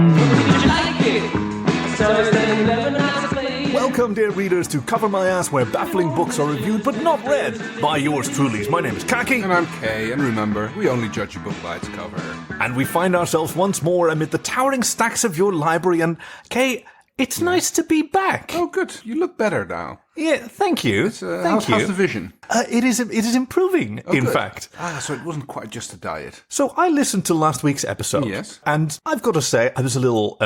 Did you like it? So I spent 11 nights playing. Welcome, dear readers, to Cover My Ass, where baffling books are reviewed but not read by yours truly. My name is Khaki. And I'm Kay, and remember, we only judge a book by its cover. And we find ourselves once more amid the towering stacks of your library, and Kay, it's nice to be back. Oh, good. You look better now. Yeah, thank you. Thank you. How's the vision? It is improving, in fact. So it wasn't quite just a diet. So I listened to last week's episode. Yes. And I've got to say, I was a little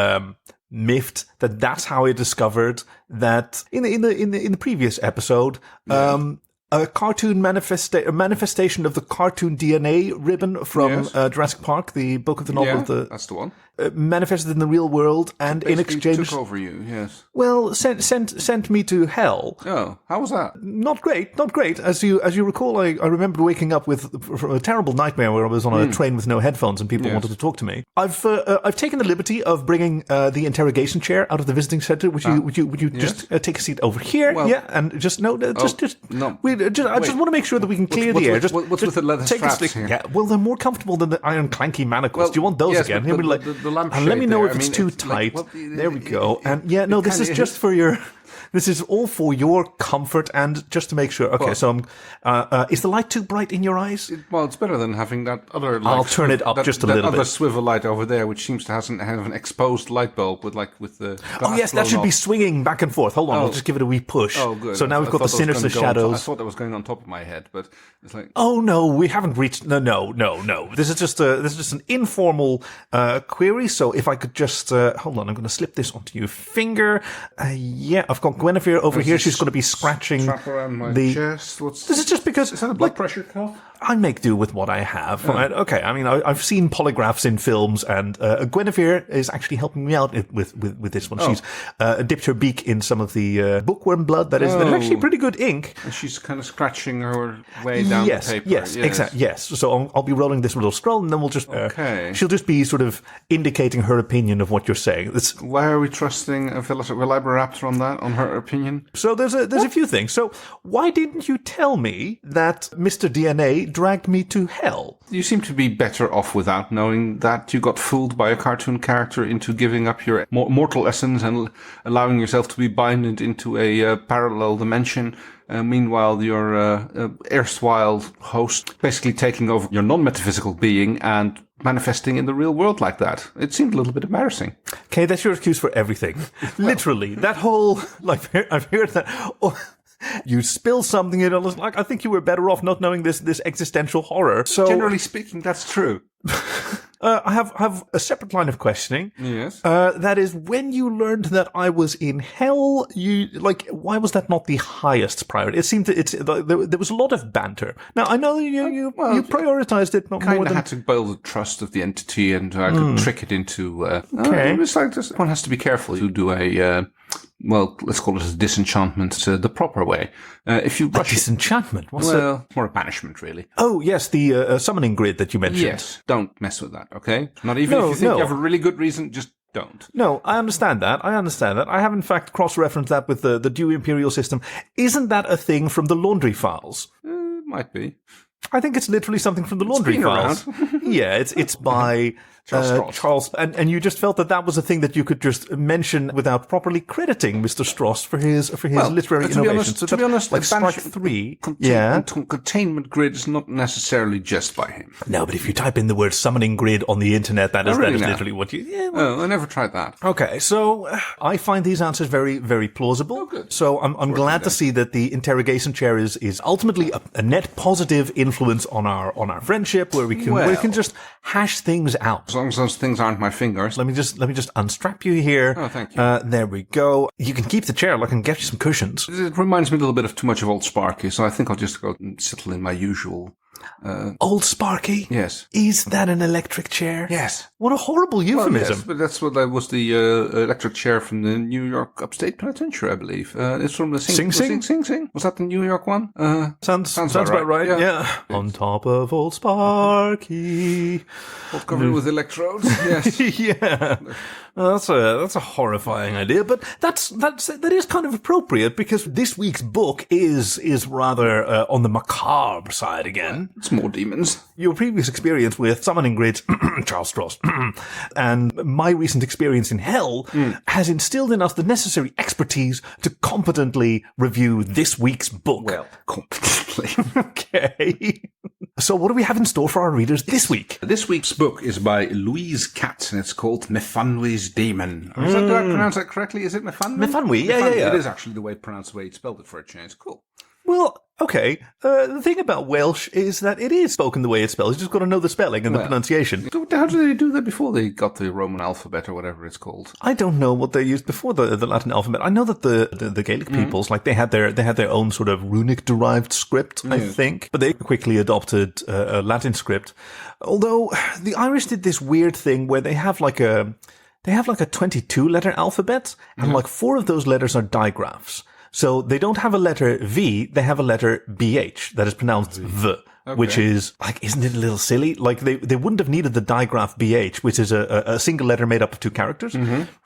miffed that that's how I discovered that in the previous episode, a cartoon manifestation of the cartoon DNA ribbon from Jurassic Park, the book of the novel. That's the one. Manifested in the real world, and in exchange took over you. Yes. Well, sent me to hell. Oh, how was that? Not great. As you recall, I remember waking up with a terrible nightmare where I was on a train with no headphones and people wanted to talk to me. I've taken the liberty of bringing the interrogation chair out of the visiting center. Would you just take a seat over here? Well, and just no. I just want to make sure that we can clear what's the air. What's with the leather straps here? Yeah, well, they're more comfortable than the iron clanky manacles. Do you want those again? The lampshade and let me know there. if it's too tight. There we go. And this is just for your. This is all for your comfort and just to make sure. Okay, so is the light too bright in your eyes? It's better than having that other light. I'll turn it up just a little bit. That other swivel light over there, which seems to have an exposed light bulb with the. Oh yes, that should be swinging back and forth. Hold on, I'll just give it a wee push. Oh, good. So now we've got the sinister shadows. I thought that was going on top of my head, but it's like. Oh no, we haven't reached. No. This is just an informal query. So if I could just hold on, I'm going to slip this onto your finger. I've got Guinevere over here. She's going to be scratching around my chest. This is just because is that a blood pressure cuff? I make do with what I have. Right? Okay, I mean, I've seen polygraphs in films, and Guinevere is actually helping me out with this one. She's dipped her beak in some of the bookworm blood that is actually pretty good ink. And she's kind of scratching her way down the paper. Yes, exactly. Yes. So I'll be rolling this little scroll, and then we'll just she'll just be sort of indicating her opinion of what you're saying. Why are we trusting a Velociraptor on that, on her opinion? So there's a few things. So why didn't you tell me that Mr. DNA dragged me to hell? You seem to be better off without knowing that you got fooled by a cartoon character into giving up your mortal essence and allowing yourself to be binded into a parallel dimension. Meanwhile, your erstwhile host basically taking over your non-metaphysical being and manifesting in the real world like that. It seemed a little bit embarrassing. Okay, that's your excuse for everything. Literally. That whole, I've heard that. You spill something, and it's like, I think you were better off not knowing this existential horror. So, generally speaking, that's true. I have a separate line of questioning. Yes. That is, when you learned that I was in hell, why was that not the highest priority? It seemed there was a lot of banter. Now, I know you prioritized it not more than... Kind of had to build the trust of the entity, and I could trick it into... okay. It's like this. One has to be careful to do a... let's call it a disenchantment the proper way. If you rush disenchantment? What's more a banishment, really. Oh, yes, the summoning grid that you mentioned. Yes, don't mess with that, okay? Not even if you think you have a really good reason, just don't. No, I understand that. I have, in fact, cross-referenced that with the Dewey Imperial System. Isn't that a thing from the Laundry Files? Might be. I think it's literally something from the Laundry Files. Yeah, it's by Charles, and you just felt that was a thing that you could just mention without properly crediting Mr. Stross for his literary innovation. To be honest, like Strike 3, containment grid is not necessarily just by him. No, but if you type in the word summoning grid on the internet, that is literally what you... Yeah, I never tried that. Okay, so I find these answers very, very plausible. Good. So I'm glad to see that the interrogation chair is ultimately a net positive influence on our friendship, where we can just hash things out. As long as those things aren't my fingers. Let me just unstrap you here. Oh, thank you. There we go. You can keep the chair. I can get you some cushions. It reminds me a little bit of Too Much of Old Sparky, so I think I'll just go and settle in my usual... Old Sparky? Yes. Is that an electric chair? Yes. What a horrible euphemism. Well, yes, but that's what was the electric chair from the New York Upstate Penitentiary, I believe. It's from the Sing Sing. Was that the New York one? Sounds about right. Yeah. On top of Old Sparky. All covered with electrodes. Yes. Yeah. Well, that's a horrifying idea, but that is kind of appropriate because this week's book is rather on the macabre side again. It's more demons. Your previous experience with Summoning Grid, Charles Stross, and my recent experience in Hell has instilled in us the necessary expertise to competently review this week's book. Well, competently. Okay. So what do we have in store for our readers this week? This week's book is by Louise Katz, and it's called Myfanwy's Demon. Did I pronounce that correctly? Is it Myfanwy? Myfanwy, yeah. It is actually the way it's pronounced, the way you spelled it for a change. Cool. Well, okay. The thing about Welsh is that it is spoken the way it's spelled. You just got to know the spelling and the pronunciation. How did they do that before they got the Roman alphabet or whatever it's called? I don't know what they used before the Latin alphabet. I know that the Gaelic peoples, like they had their own sort of runic derived script, I think, but they quickly adopted a Latin script. Although the Irish did this weird thing where they have like a 22-letter alphabet, and like 4 of those letters are digraphs. So they don't have a letter V, they have a letter BH that is pronounced V, which is, like, isn't it a little silly? Like, they wouldn't have needed the digraph BH, which is a single letter made up of 2 characters,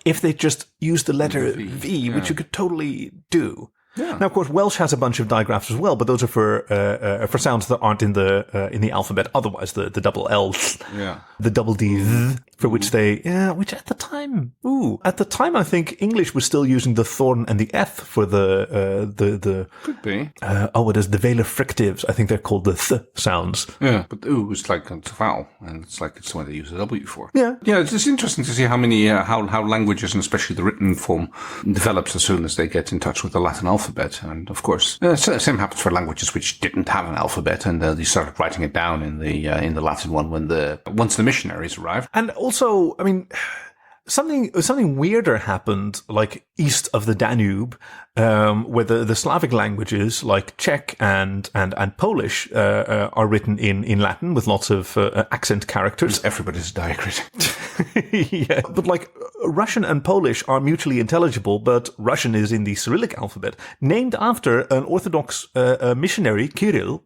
if they just used the letter V, which you could totally do. Yeah. Now, of course, Welsh has a bunch of digraphs as well, but those are for sounds that aren't in the alphabet. Otherwise, the double L, the double D, for which which at the time, I think English was still using the thorn and the eth for the could be. It is the velar fricatives. I think they're called the th sounds. Yeah, but ooh is like a vowel, and it's the one they use a W for. Yeah, it's just interesting to see how many how languages, and especially the written form, develops as soon as they get in touch with the Latin alphabet. And of course, same happens for languages which didn't have an alphabet, and they started writing it down in the Latin one once the missionaries arrived. And also, I mean, something weirder happened, like east of the Danube, where the Slavic languages like Czech and Polish are written in Latin with lots of accent characters. Everybody's diacritic. Yeah, but like Russian and Polish are mutually intelligible, but Russian is in the Cyrillic alphabet, named after an Orthodox missionary, Kirill,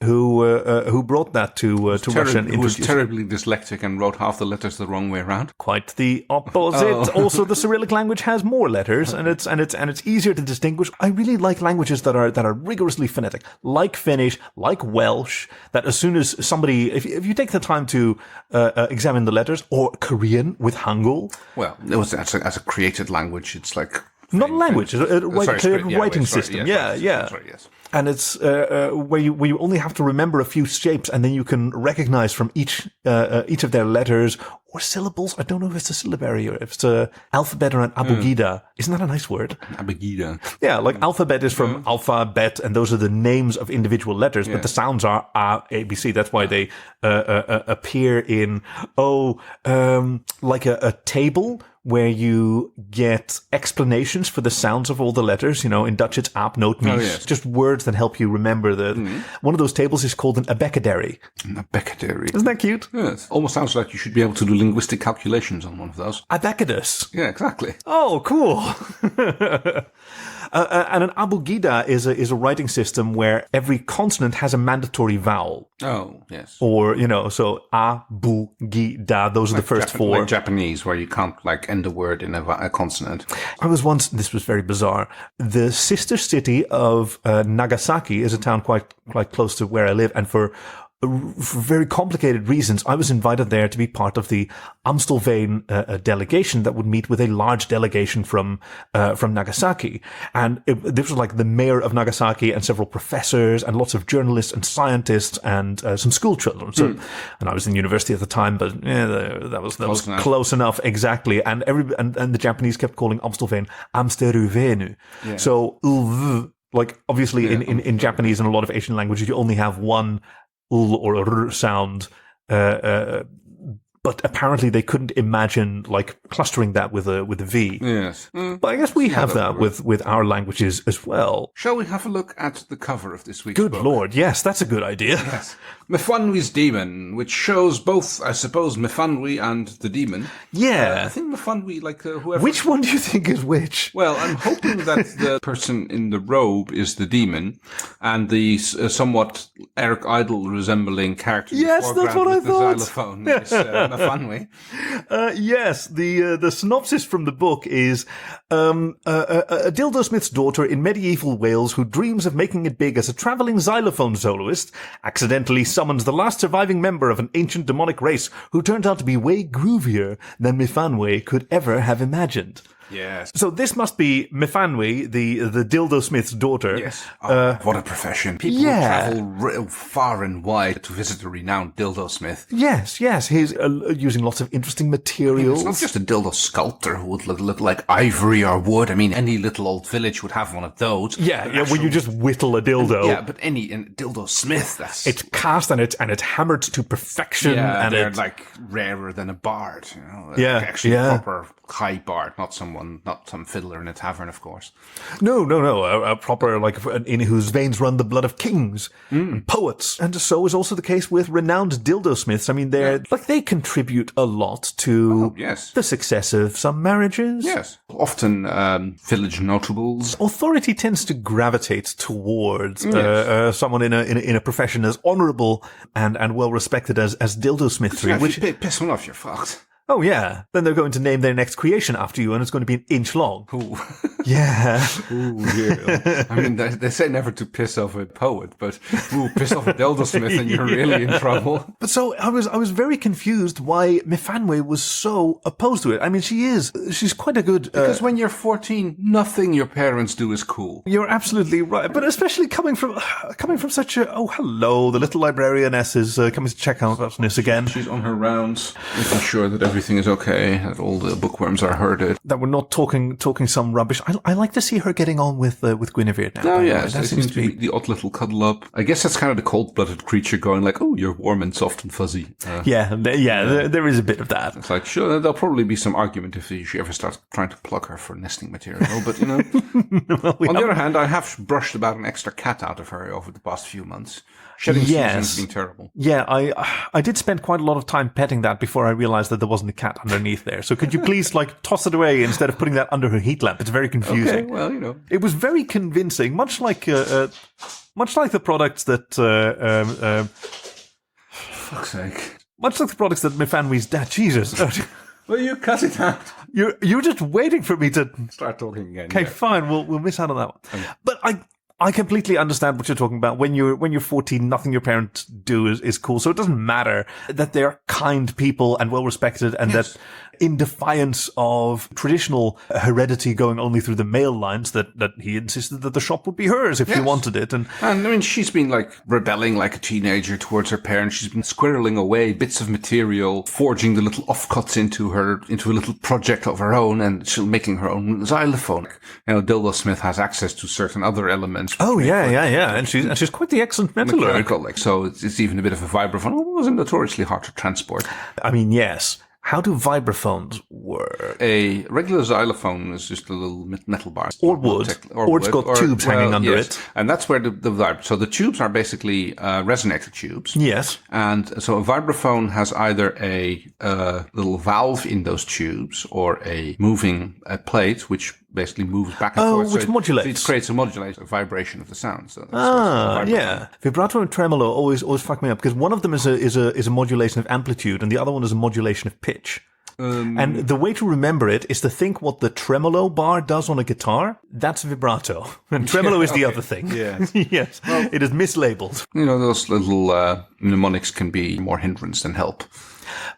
who brought that to Russian. Who was terribly dyslexic and wrote half the letters the wrong way around. Quite the opposite. Also, the Cyrillic language has more letters, and it's easier to distinguish. I really like languages that are rigorously phonetic, like Finnish, like Welsh. That as soon as somebody, if you take the time to examine the letters, or Korean with Hangul. Well, it was as a created language. It's like not a language, a writing system. Yeah. Sorry, yes. And it's where you only have to remember a few shapes, and then you can recognize from each of their letters or syllables. I don't know if it's a syllabary or if it's a alphabet or an abugida. Isn't that a nice word? Abugida. Yeah, like alphabet is from alpha, bet, and those are the names of individual letters, but the sounds are A, B, C. That's why they appear in like a table where you get explanations for the sounds of all the letters. You know, in Dutch it's aap, noot, mies. Yes. Just words that help you remember one of those tables is called an abecedary. An abecedary. Isn't that cute? Yes. Almost sounds like you should be able to do linguistic calculations on one of those. Abacadus. Yeah, exactly. Oh, cool. And an abugida is a writing system where every consonant has a mandatory vowel. Oh, yes. Or, so abugida, those are the first 4. Like Japanese, where you can't, end a word in a consonant. I was once, this was very bizarre, the sister city of Nagasaki is a town quite close to where I live, and for very complicated reasons, I was invited there to be part of the Amstelveen delegation that would meet with a large delegation from Nagasaki. And this was like the mayor of Nagasaki and several professors and lots of journalists and scientists and some school children. So, and I was in university at the time, but that was close enough, exactly. And and the Japanese kept calling Amstelveen Amsteruvenu. Yeah. So, obviously in Japanese and a lot of Asian languages, you only have one l or r sound, but apparently they couldn't imagine clustering that with a V. Yes. But I guess we have that with our languages as well. Shall we have a look at the cover of this week's book? Good Lord, yes, that's a good idea. Yes. Myfanwy's Demon, which shows both, I suppose, Myfanwy and the demon. Yeah. I think Myfanwy, whoever... Which one do you think is which? Well, I'm hoping that the person in the robe is the demon, and the somewhat Eric Idle resembling character yes, that's what I thought. The xylophone is Myfanwy. Yes, the synopsis from the book is a dildosmith's daughter in medieval Wales who dreams of making it big as a traveling xylophone soloist accidentally summons the last surviving member of an ancient demonic race who turned out to be way groovier than Myfanwy could ever have imagined. Yes. So this must be Myfanwy, the dildosmith's daughter. Yes. What a profession. People travel far and wide to visit a renowned dildosmith. Yes. He's using lots of interesting materials. It's not just a dildo sculptor who would look like ivory or wood. I mean, any little old village would have one of those. Yeah, when you just whittle a dildo. Yeah, but any dildosmith, that's... It's cast and it's hammered to perfection. Yeah, and they're like rarer than a bard, you know. Yeah, Actually yeah. proper high bard, not some fiddler in a tavern, of course. No. A proper, in whose veins run the blood of kings and poets. And so is also the case with renowned dildosmiths. I mean, they contribute a lot to the success of some marriages. Yes. Often village notables. Authority tends to gravitate towards someone in a profession as honourable and well respected as dildosmithry. If you piss one off, you're fucked. Oh, yeah. Then they're going to name their next creation after you, and it's going to be an inch long. Ooh. Yeah. Ooh, yeah. I mean, they say never to piss off a poet, but piss off a dildosmith and you're really in trouble. But so I was very confused why Myfanwy was so opposed to it. I mean, she's quite a good... Because when you're 14, nothing your parents do is cool. You're absolutely right. But especially coming from such a... Oh, hello, the little librarianess is coming to check out on this again. She's on her rounds, making sure that everything is okay, that all the bookworms are herded. That we're not talking some rubbish. I like to see her getting on with Guinevere now. Oh, yes. That seems to be the odd little cuddle up. I guess that's kind of the cold-blooded creature going like, oh, you're warm and soft and fuzzy. There is a bit of that. It's like, sure, there'll probably be some argument if she ever starts trying to pluck her for nesting material, but, you know. On the other hand, I have brushed about an extra cat out of her over the past few months. Shedding season has been terrible. Yeah, I did spend quite a lot of time petting that before I realized that there wasn't a cat underneath there. So could you please toss it away instead of putting that under her heat lamp? It's very confusing. Okay, well, you know. It was very convincing, much like the products that fuck's sake. Much like the products that Myfanwy's dad. Jesus. Well, you cut it out. You're just waiting for me to start talking again. Okay, fine. We'll miss out on that one. Okay. But I completely understand what you're talking about. When you're 14, nothing your parents do is cool. So it doesn't matter that they're kind people and well respected, and that in defiance of traditional heredity going only through the male lines, that he insisted that the shop would be hers if he wanted it. And I mean, she's been rebelling like a teenager towards her parents. She's been squirreling away bits of material, forging the little offcuts into a little project of her own, and she's making her own xylophone. You know, dildosmith has access to certain other elements. Oh yeah, and she's quite the excellent metallurg. So it's even a bit of a vibraphone. It wasn't notoriously hard to transport. I mean, yes. How do vibraphones work? A regular xylophone is just a little metal bar. Or wood. Or it's got tubes hanging under it. And that's where so the tubes are basically resonator tubes. Yes. And so a vibraphone has either a little valve in those tubes or a moving plate, which basically moves back and forth. Which modulates. It creates a vibration of the sound. So yeah. Vibrato and tremolo always fuck me up, because one of them is a modulation of amplitude and the other one is a modulation of pitch. And the way to remember it is to think what the tremolo bar does on a guitar. That's vibrato. And tremolo is the other thing. Yes. Yes. Well, it is mislabeled. You know, those little mnemonics can be more hindrance than help.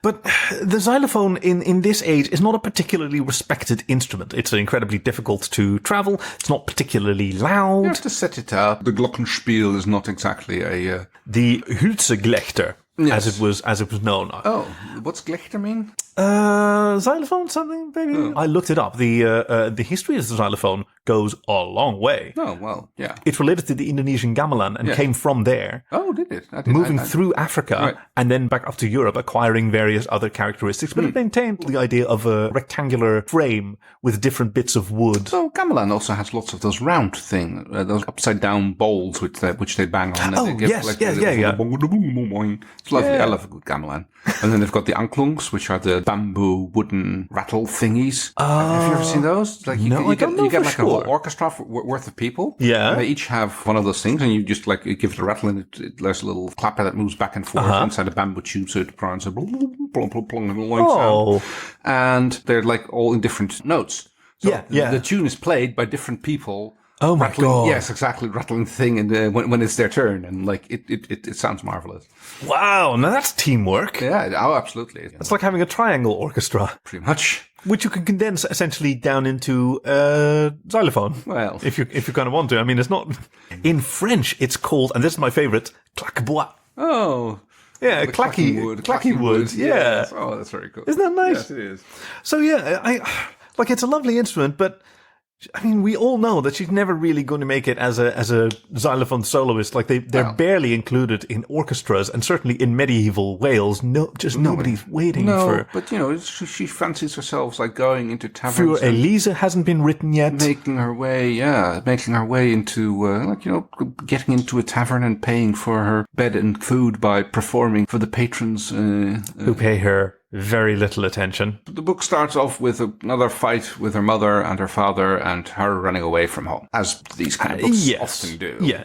But the xylophone in this age is not a particularly respected instrument. It's incredibly difficult to travel. It's not particularly loud. You have to set it up. The glockenspiel is not exactly a... The Hülzeglechter, as it was known. Oh, what's Glechter mean? Xylophone something, maybe? Oh. I looked it up. The history of the xylophone goes a long way. Oh, well, yeah. It's related to the Indonesian gamelan and came from there. Oh, did it? Moving through Africa and then back up to Europe, acquiring various other characteristics. But it maintained the idea of a rectangular frame with different bits of wood. So gamelan also has lots of those round things, those upside-down bowls which they bang on. Oh, yes, yeah. It's lovely. I love a good gamelan. And then they've got the anklungs, which are the bamboo wooden rattle thingies. Have you ever seen those? Like you get like a whole orchestra worth of people. Yeah. And they each have one of those things, and you just like you give it a rattle, and there's a little clapper that moves back and forth inside a bamboo tube, so it runs a plong, plong, plong, and sound. And they're like all in different notes. So the tune is played by different people. Oh my God. Yes, exactly. Rattling thing and when it's their turn, and like it sounds marvelous. Wow, now that's teamwork. Yeah, absolutely. It's like having a triangle orchestra. Pretty much. Which you can condense essentially down into xylophone. Well, if you kind of want to. I mean, it's not in French. It's called, and this is my favorite, claquebois. Oh. Yeah, clacky wood. Yeah. Yes. Oh, that's very cool. Isn't that nice? Yes, it is. So yeah, it's a lovely instrument, but I mean, we all know that she's never really going to make it as a xylophone soloist. Like they're barely included in orchestras, and certainly in medieval Wales, nobody's waiting for. But she fancies herself like going into taverns. Für Elise hasn't been written yet. Making her way into getting into a tavern and paying for her bed and food by performing for the patrons who pay her very little attention. The book starts off with another fight with her mother and her father, and her running away from home, as these kind of books often do. Yeah.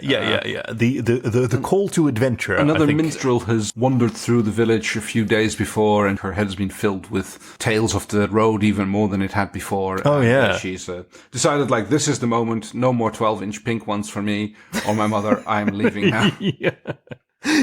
The call to adventure. Another minstrel has wandered through the village a few days before, and her head's been filled with tales of the road even more than it had before. Oh, yeah. She's decided, like, this is the moment, no more 12-inch pink ones for me or my mother, I'm leaving now. Yeah.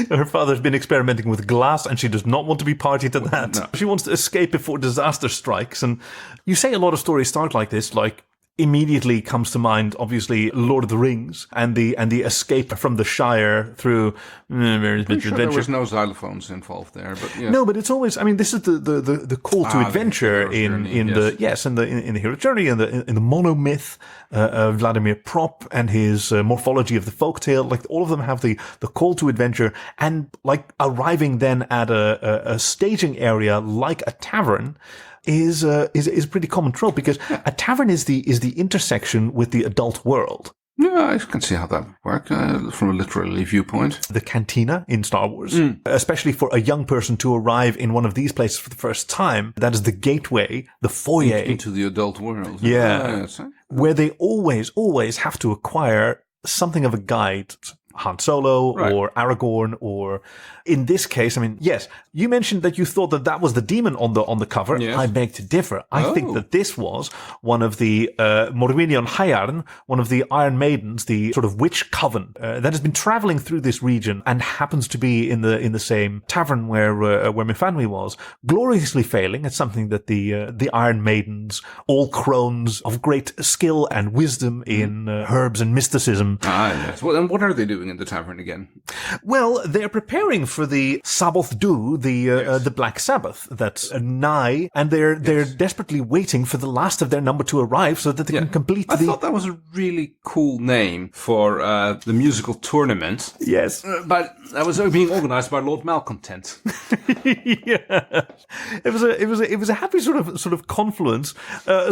Her father's been experimenting with glass, and she does not want to be party to that. No. She wants to escape before disaster strikes. And you say a lot of stories start like this, like immediately comes to mind, obviously, Lord of the Rings and the escape from the Shire through various bits of adventure. There was no xylophones involved there, but yeah. No, but it's always. I mean, this is the call to adventure in the hero's journey, in the monomyth, Vladimir Prop and his morphology of the folktale. Like all of them have the call to adventure, and like arriving then at a staging area like a tavern is a pretty common trope, because a tavern is the intersection with the adult world. Yeah, I can see how that would work from a literary viewpoint. The cantina in Star Wars, especially for a young person to arrive in one of these places for the first time, that is the gateway, the foyer. Into the adult world. Yeah. Where they always have to acquire something of a guide. Han Solo or Aragorn, or in this case, I mean, yes, you mentioned that you thought that was the demon on the cover. Yes. I beg to differ. I think that this was one of the Morwinion Hayarn, one of the Iron Maidens, the sort of witch coven that has been traveling through this region and happens to be in the same tavern where Myfanwy was, gloriously failing at something that the Iron Maidens, all crones of great skill and wisdom in herbs and mysticism. Yes. Well, and what are they doing in the tavern again? Well, they're preparing for the Sabbath Do, the Black Sabbath that's nigh, and they're desperately waiting for the last of their number to arrive so that they can complete I thought that was a really cool name for the musical tournament. Yes. But that was being organized by Lord Malcontent. Yeah. It was a happy sort of confluence.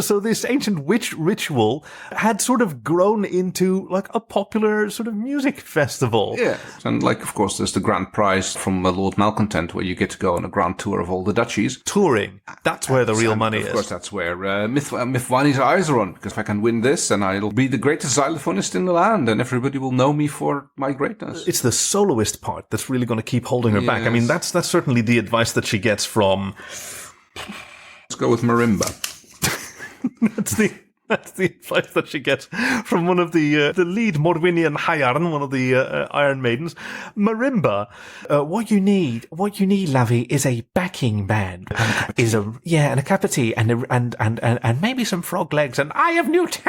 So this ancient witch ritual had sort of grown into like a popular sort of music festival. Yeah. And like, of course, there's the grand prize from Lord Malcontent, where you get to go on a grand tour of all the duchies. Touring. That's where the real money is. Of course, that's where Myfanwy's eyes are on, because if I can win this, then I'll be the greatest xylophonist in the land, and everybody will know me for my greatness. It's the soloist part that's really going to keep holding her back. I mean, that's certainly the advice that she gets from... Let's go with marimba. That's the advice that she gets from one of the lead Morwinion Hayarn, one of the Iron Maidens. Marimba. What you need, Lovey, is a backing band. And a cup of tea and maybe some frog legs and eye of Newt.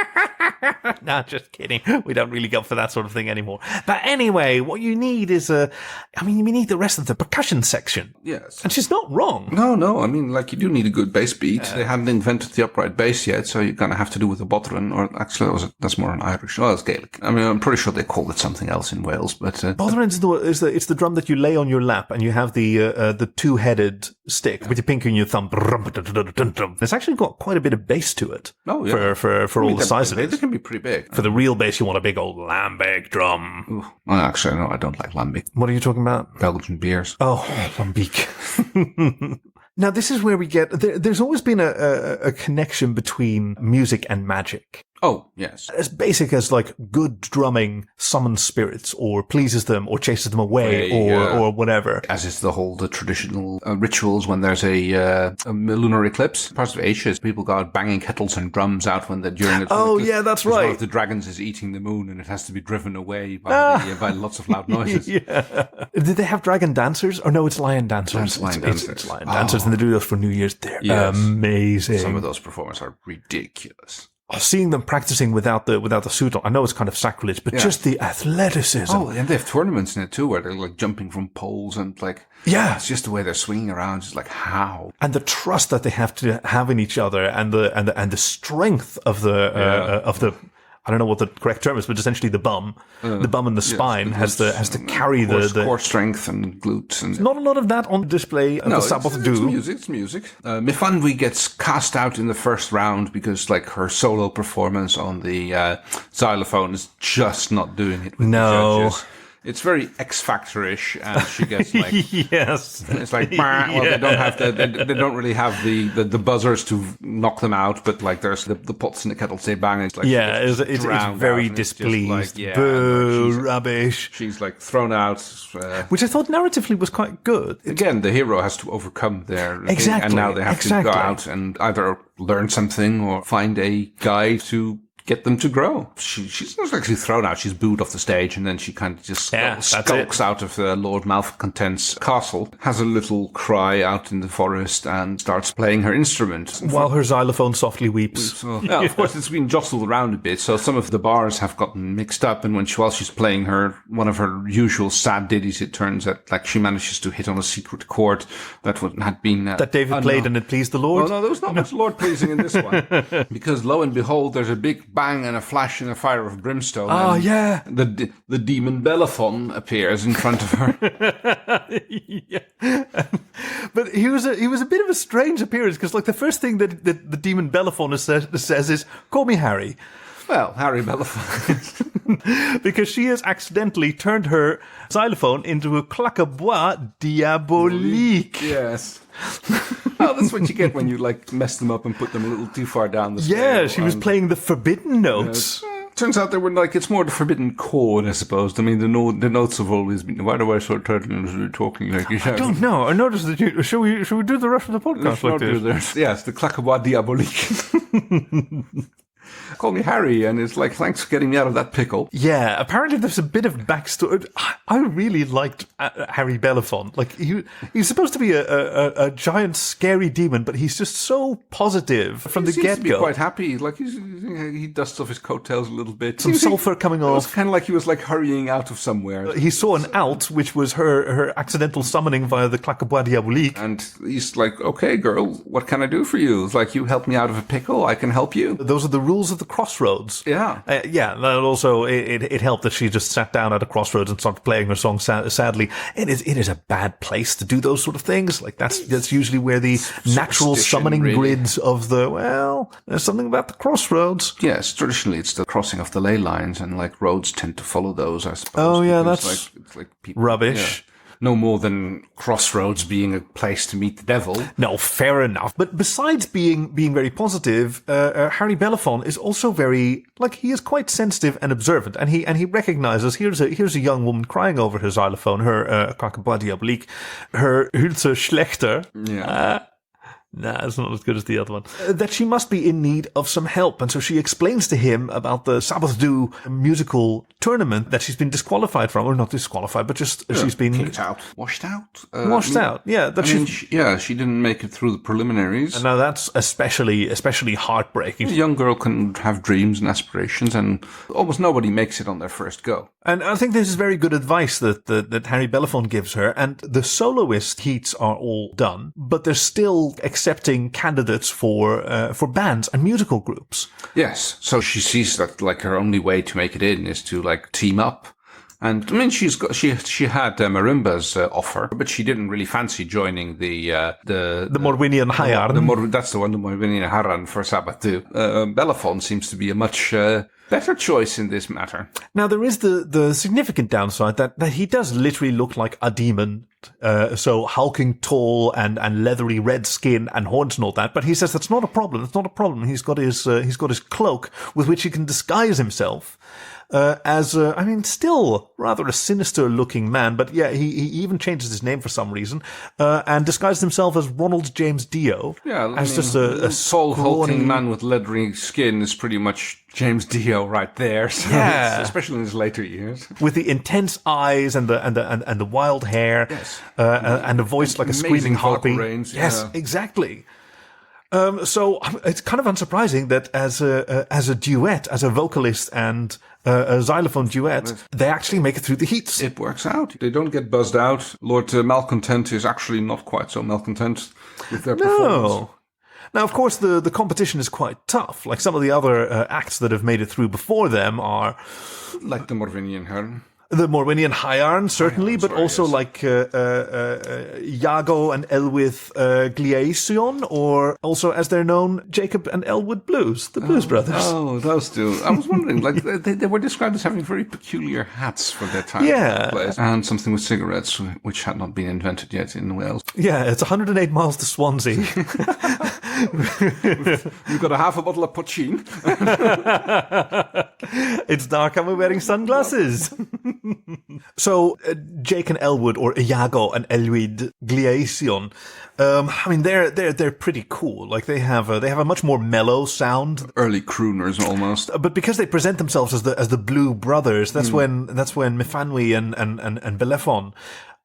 No, just kidding. We don't really go for that sort of thing anymore. But anyway, what you need is we need the rest of the percussion section. Yes. And she's not wrong. No. I mean, like, you do need a good bass beat. They hadn't invented the upright bass yet, so you're going to have to do with a bodhrán, or actually, that's more an Irish. Oh, it's Gaelic. I mean, I'm pretty sure they called it something else in Wales, but... bodhrán is the drum that you lay on your lap, and you have the two-headed pointed stick with your pinky and your thumb. It's actually got quite a bit of bass to it. Oh, yeah. For all the size of it. They can be pretty big. For the real bass, you want a big old lambic drum. Ooh. Well, actually, no, I don't like lambic. What are you talking about? Belgian beers. Oh, lambic. Now, this is where we get... There's always been a connection between music and magic. Oh, yes. As basic as, like, good drumming summons spirits or pleases them or chases them away or whatever. As is the traditional rituals when there's a lunar eclipse. Parts of Asia, people go out banging kettles and drums out when they're during it. Oh, yeah, that's right. One of the dragons is eating the moon and it has to be driven away by lots of loud noises. Yeah. Did they have dragon dancers? Or no, it's lion dancers. It's lion dancers, and they do those for New Year's. They're amazing. Some of those performances are ridiculous. Seeing them practicing without the suit on, I know it's kind of sacrilege, but just the athleticism. Oh, and they have tournaments in it too, where they're like jumping from poles and like, it's just the way they're swinging around. It's like, how? And the trust that they have to have in each other, and the strength of the I don't know what the correct term is, but essentially the bum and the spine has to carry the core strength and glutes. And not a lot of that on display at the Sabbath do. It's music. Myfanwy gets cast out in the first round because like her solo performance on the xylophone is just not doing it with the judges. It's very X Factor-ish, and she gets like it's like well, they don't have they don't really have the buzzers to knock them out, but like there's the pots and the kettles they bang. It's like it's very displeased. Like, boo, rubbish. She's like thrown out, which I thought narratively was quite good. Again, the hero has to overcome their thing, and now they have to go out and either learn something or find a guide to get them to grow. She's not actually thrown out. She's booed off the stage, and then she kind of just skulks out of Lord Malcontent's castle, has a little cry out in the forest, and starts playing her instrument. While her xylophone softly weeps. Of course, it's been jostled around a bit, so some of the bars have gotten mixed up, and while she's playing one of her usual sad ditties, it turns out like she manages to hit on a secret chord that had been... that David played and it pleased the Lord? Well, no, there was not much Lord pleasing in this one. Because lo and behold, there's a big bang and a flash and a fire of brimstone. Oh, yeah. The demon Bellerophon appears in front of her. But he was a bit of a strange appearance, because like the first thing that the demon Bellerophon says is, "Call me Harry." Well, Harry Belafonte. Because she has accidentally turned her xylophone into a Abacus-Diabolique. Yes. Oh, that's what you get when you like mess them up and put them a little too far down the scale. Yeah, she was playing the forbidden notes. Turns out they were like, it's more the forbidden chord, I suppose. I mean, the notes have always been. Why do I sort of talking like you? I don't know. I noticed that you. Should we do the rest of the podcast like this? Yes, the Abacus-Diabolique. Call me Harry, and it's like, thanks for getting me out of that pickle. Yeah, apparently there's a bit of backstory. I really liked Harry Belafonte. Like, he's supposed to be a giant, scary demon, but he's just so positive from the get-go. He seems to be quite happy. Like, he dusts off his coattails a little bit. Some sulfur coming off. It was kind of like he was like hurrying out of somewhere. He saw an alt, which was her accidental summoning via the Abacus-Diabolique. And he's like, okay, girl, what can I do for you? It's like, you help me out of a pickle, I can help you. Those are the rules of the crossroads. Yeah. That also, it helped that she just sat down at a crossroads and started playing her song. Sadly, it is a bad place to do those sort of things. Like, that's usually where the natural summoning grids of there's something about the crossroads. Yes, traditionally it's the crossing of the ley lines, and like roads tend to follow those, I suppose. Oh yeah, that's it's like people, rubbish. Yeah. No more than crossroads being a place to meet the devil. No, fair enough. But besides being very positive, Harry Belafonte is also very, like, he is quite sensitive and observant, and he recognizes here's a young woman crying over her xylophone, her Abacus-Diabolique, her Hülse Schlechter. Yeah. Nah, it's not as good as the other one. That she must be in need of some help. And so she explains to him about the Sabbath Do musical tournament that she's been disqualified from. Or not disqualified, but just she's been... kicked out. Washed out? Washed out, yeah. She didn't make it through the preliminaries. And now that's especially heartbreaking. A young girl can have dreams and aspirations, and almost nobody makes it on their first go. And I think this is very good advice that Harry Belafonte gives her. And the soloist heats are all done, but there's still accepting candidates for bands and musical groups. Yes. So she sees that like her only way to make it in is to like team up. And I mean, she had Marimba's offer, but she didn't really fancy joining the Morwinian Hajarn. That's the one, the Morwinian Hajarn for Sabatu. Belaphon seems to be a much better choice in this matter. Now, there is the significant downside that he does literally look like a demon. So hulking tall and leathery red skin and horns and all that. But he says that's not a problem. It's not a problem. He's got his cloak with which he can disguise himself. Still rather a sinister looking man, but yeah, he even changes his name for some reason, and disguises himself as Ronald James Dio. Yeah, just a tall, hulking man with leathery skin is pretty much James Dio right there. So yeah, especially in his later years, with the intense eyes and the wild hair, yes, and a voice like a screaming harpy. Range, yes, yeah. Exactly. So it's kind of unsurprising that as a duet, as a vocalist and a xylophone duet, they actually make it through the heats. It works out. They don't get buzzed out. Lord Malcontent is actually not quite so malcontent with their performance. Now, of course, the competition is quite tough. Like some of the other acts that have made it through before them are... Like the Morwinian Hajarn. The Morwinian Hajarn, certainly, but also like Iago and Elwyth Gleision, or also, as they're known, Jacob and Elwood Blues, the Blues Brothers. Oh, those two. I was wondering, like, they were described as having very peculiar hats for their time. Yeah. Place. And something with cigarettes, which had not been invented yet in Wales. Yeah, it's 108 miles to Swansea. You've got a half a bottle of pochine. It's dark and we're wearing sunglasses. So, Jake and Elwood, or Iago and Elwyd Gleision, they're pretty cool. Like they have a much more mellow sound. Early crooners almost. But because they present themselves as the Blue Brothers, that's when Myfanwy and Belaphon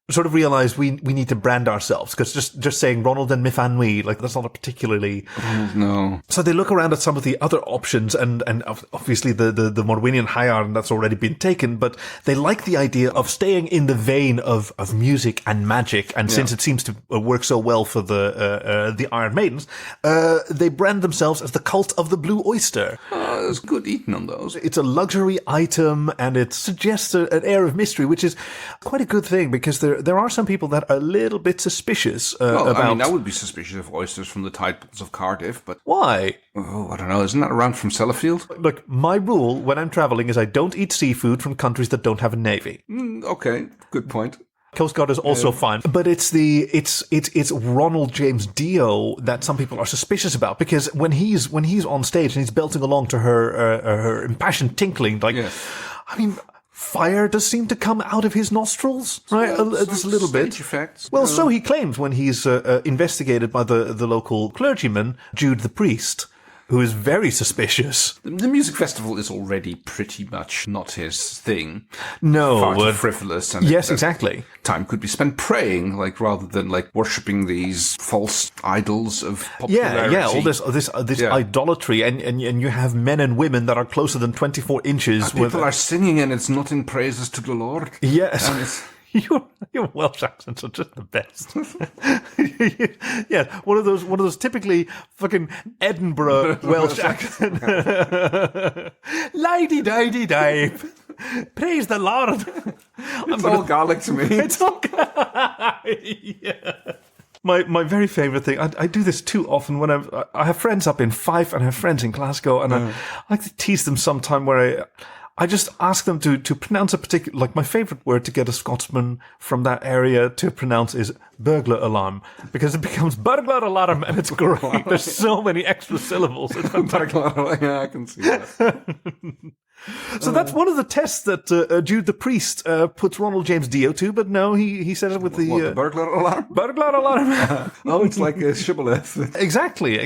sort of realized we need to brand ourselves, because just saying Ronald and Myfanwy, like that's not a particularly... No. So they look around at some of the other options, and obviously the Morwinian Hajarn, that's already been taken, but they like the idea of staying in the vein of music and magic, and since it seems to work so well for the Iron Maidens, they brand themselves as the Cult of the Blue Oyster. There's good eating on those. It's a luxury item, and it suggests an air of mystery, which is quite a good thing, because there are some people that are a little bit suspicious about... I mean, I would be suspicious of oysters from the tide pools of Cardiff, but... Why? Oh, I don't know. Isn't that around from Sellafield? Look, my rule when I'm traveling is I don't eat seafood from countries that don't have a navy. Okay, good point. Coast Guard is also fine, but it's Ronald James Dio that some people are suspicious about, because when he's on stage and he's belting along to her impassioned tinkling, like, I mean, fire does seem to come out of his nostrils, right? Just a little bit. Effects. Well, so he claims when he's investigated by the local clergyman, Jude the priest, who is very suspicious. The music festival is already pretty much not his thing. No. Far too frivolous. And yes, exactly. Time could be spent praying, like, rather than, like, worshipping these false idols of popularity. Yeah, all this idolatry, and you have men and women that are closer than 24 inches. People are singing, and it's not in praises to the Lord. Yes. Your Welsh accents are just the best. Yeah, one of those typically fucking Edinburgh Welsh accents. Lady-di-di-di. Praise the Lord. It's all garlic to me. It's all yeah. My very favourite thing, I do this too often when I have friends up in Fife and I have friends in Glasgow, and I like to tease them sometime where I just ask them to pronounce a particular, like my favourite word to get a Scotsman from that area to pronounce is burglar alarm, because it becomes burglar alarm and it's great. There's so many extra syllables. Yeah, I can see that. So that's one of the tests that Jude the priest puts Ronald James Dio to, but no, he says it with the burglar alarm? Burglar alarm. Oh, it's like a shibboleth. Exactly.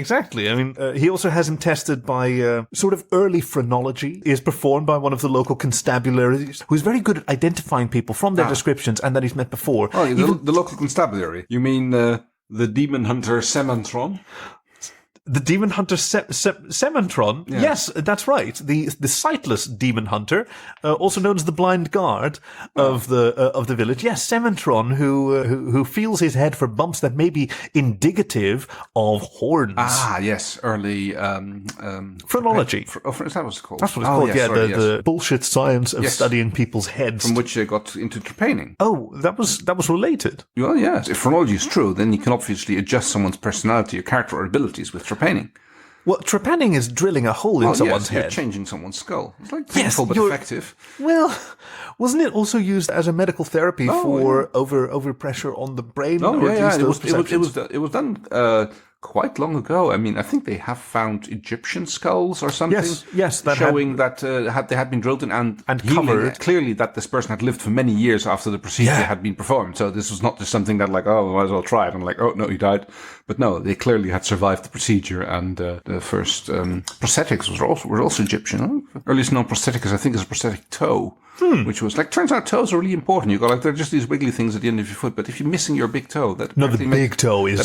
I mean, he also has him tested by sort of early phrenology, is performed by one of the local constabularies, who's very good at identifying people from their descriptions and that he's met before. Oh, the local constabulary. You mean the demon hunter Semantron? The demon hunter Sementron. Yeah. Yes, that's right. The sightless demon hunter, also known as the blind guard of the village. Yes, Sementron, who feels his head for bumps that may be indicative of horns. Ah, yes, early Phrenology. Is that what it's called? That's what it's called. Yes, Yeah, sorry, the bullshit science of studying people's heads. From which they got into trepanning. Oh, that was related. Well, yes. If phrenology is true, then you can obviously adjust someone's personality or character or abilities with trepanning. Well, trepanning is drilling a hole in someone's You're head. changing someone's skull. It's like painful but effective. Well, wasn't it also used as a medical therapy for overpressure on the brain? Oh, or yeah, at least it was done quite long ago. I mean, I think they have found Egyptian skulls or something. Yes, that showing that they had been drilled in and healing, covered. Clearly that this person had lived for many years after the procedure had been performed. So this was not just something that like, oh, we might as well try it. And like, oh, no, he died. But no, they clearly had survived the procedure. And the first prosthetics were also Egyptian. Earliest known prosthetic, I think, is a prosthetic toe. Which was like, turns out toes are really important. You go like, they're just these wiggly things at the end of your foot. But if you're missing your big toe, that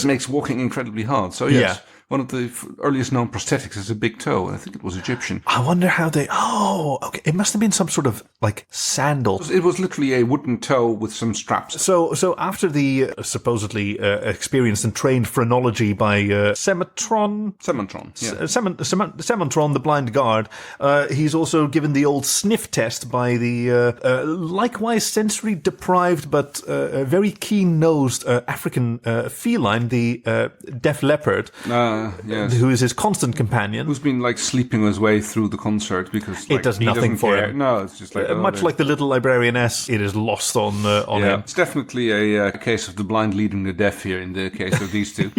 makes walking incredibly hard. So yes, one of the earliest known prosthetics is a big toe. I think it was Egyptian. I wonder how they. Oh, okay. It must have been some sort of like sandal. It was literally a wooden toe with some straps. So after the supposedly experienced and trained phrenology by Sementron, the blind guard, he's also given the old sniff test by the likewise sensory deprived but very keen-nosed African feline, the deaf leopard, who is his constant companion. Who's been like sleeping his way through the concert because like, it does nothing for him. No, it's just like much like the little librarianess, it is lost on him. It's definitely a case of the blind leading the deaf here in the case of these two.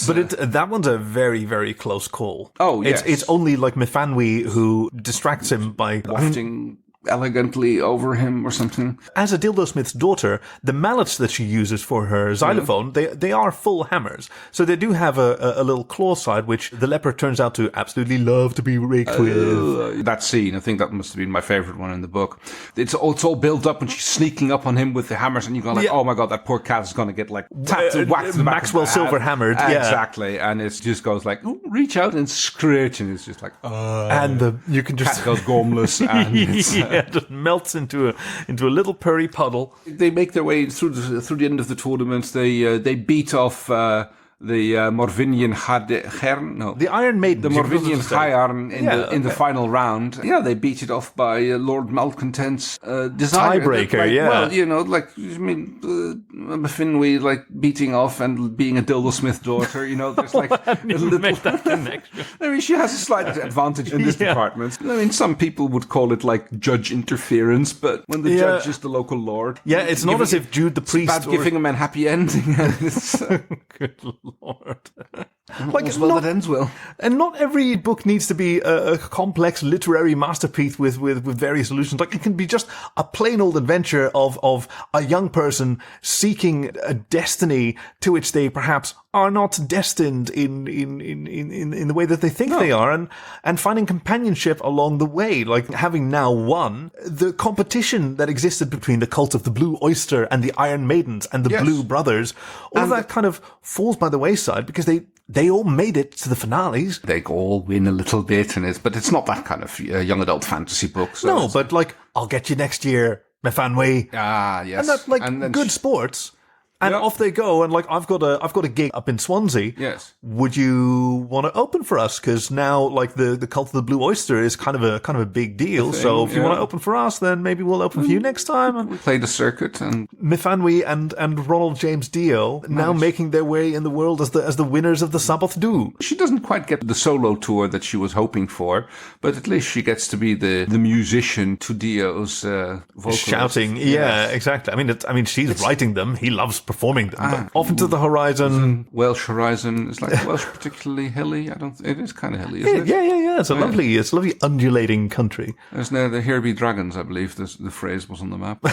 But that one's a very, very close call. Oh, yes. It's only like Myfanwy who distracts him by wafting elegantly over him or something. As a dildosmith's daughter, the mallets that she uses for her xylophone, they are full hammers. So they do have a little claw side, which the leopard turns out to absolutely love to be raked with. That scene, I think that must have been my favorite one in the book. It's all built up and she's sneaking up on him with the hammers and you go like, oh my god, that poor cat is going to get like tapped and whacked in the back Maxwell Silver hammered. Exactly. And it just goes like, reach out and scratch and it's just like, and you can just cat goes gormless and it's, it just melts into a little purry puddle. They make their way through the end of the tournament. They beat off the Morvinian the Iron Maiden, the Morvinian High-Arm in the final round. Yeah, they beat it off by Lord Malcontent's desire. Tiebreaker, Myfanwy like beating off and being a dildosmith daughter. There's like I didn't make that connection. I mean, she has a slight advantage in this department. I mean, some people would call it like judge interference, but when the judge is the local lord, it's not as if Jude the priest about giving a man happy ending. Good Lord. That ends well. And not every book needs to be a complex literary masterpiece with various solutions. Like, it can be just a plain old adventure of a young person seeking a destiny to which they perhaps are not destined in the way that they think they are, and finding companionship along the way. Like, having now won the competition that existed between the cult of the Blue Oyster and the Iron Maidens and the Blue Brothers, all of that kind of falls by the wayside because they all made it to the finales. They all win a little bit, but it's not that kind of young adult fantasy book. So no, but like, I'll get you next year, Myfanwy. Ah, yes. And that's like good sports. And off they go, and like I've got a gig up in Swansea. Yes. Would you want to open for us? Because now, like the cult of the Blue Oyster is kind of a big deal. So if you want to open for us, then maybe we'll open for you next time. We played the circuit, and Myfanwy and Ronald James Dio now making their way in the world as the winners of the Sabbath Do. She doesn't quite get the solo tour that she was hoping for, but at least she gets to be the musician to Dio's vocalist. Shouting, exactly. I mean, she's writing them. He loves performing them. Off into the horizon. Welsh horizon. It's like Welsh particularly hilly. It is kind of hilly, isn't it? Yeah. It's a lovely undulating country. There's the Here Be Dragons, I believe the phrase was on the map.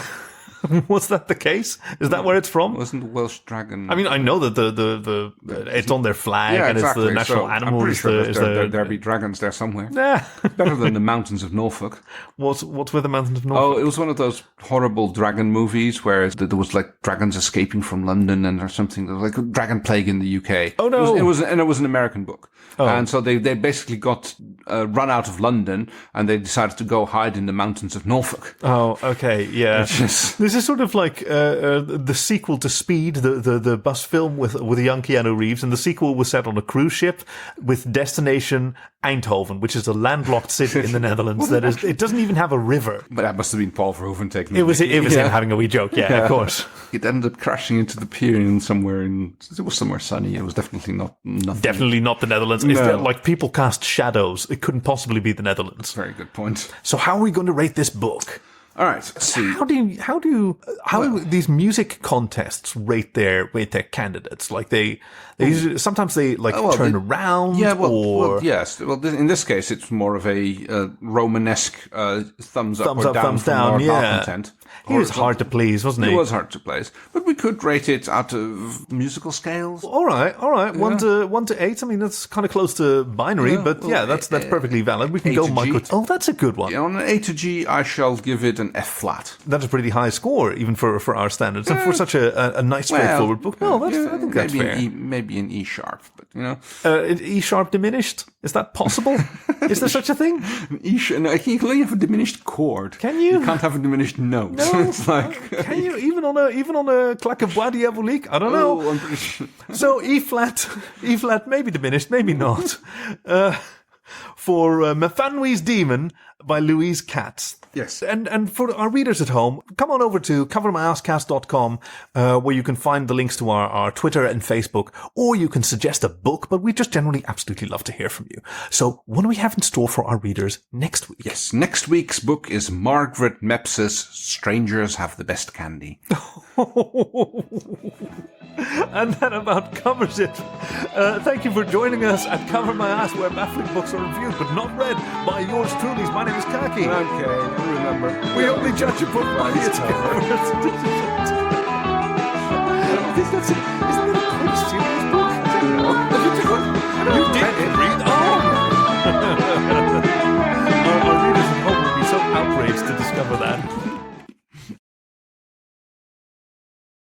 Was that the case? Is that where it's from? Wasn't the Welsh dragon? I mean, I know that the it's on their flag and exactly. it's the national So animal. I'm pretty sure there be dragons there somewhere. Yeah. Better than the mountains of Norfolk. What's with the mountains of Norfolk? Oh, it was one of those horrible dragon movies where there was like dragons escaping from London or something. There was like a dragon plague in the UK. Oh no! It was an American book, and so they basically got run out of London and they decided to go hide in the mountains of Norfolk. Oh, okay, yeah. This is sort of like the sequel to Speed, the bus film with young Keanu Reeves, and the sequel was set on a cruise ship with destination Eindhoven, which is a landlocked city in the Netherlands. It doesn't even have a river. But that must have been Paul Verhoeven taking it. Was him having a wee joke, yeah, of course. It ended up crashing into the pier it was somewhere sunny. It was definitely not nothing. Definitely not the Netherlands. No. It's like people cast shadows. It couldn't possibly be the Netherlands. Very good point. So how are we going to rate this book? All right, let's see. How do these music contests rate their candidates? Like they usually, sometimes they turn around. Yeah, yes. Well, in this case, it's more of a Romanesque thumbs up or down for more malcontent. He was hard to please, wasn't he? He was hard to please, but we could rate it out of musical scales. All right. Yeah. 1 to 8. I mean, that's kind of close to binary, but that's perfectly valid. We can go micro. Oh, that's a good one. Yeah, on an A to G, I shall give it an F flat. That's a pretty high score, even for our standards, and for such a nice, straightforward book. No, I think that's fair. Maybe an E sharp, but E sharp diminished. Is that possible? Is there such a thing? You can only have a diminished chord. Can you? You can't have a diminished note. No. It's like can you even on a Abacus-Diabolique? I don't know. Oh, I'm pretty sure. So E flat, maybe diminished, maybe not. For Myfanwy's Demon by Louise Katz. Yes. And for our readers at home, come on over to covermyasscast.com where you can find the links to our Twitter and Facebook, or you can suggest a book, but we just generally absolutely love to hear from you. So what do we have in store for our readers next week? Yes, next week's book is Margaret Meps's Strangers Have the Best Candy. And that about covers it. Thank you for joining us at Cover My Ass, where baffling books are reviewed but not read by yours truly. My name is Khaki. Okay, remember, we only judge a book by its cover. I think that's it. Isn't that a quite serious book?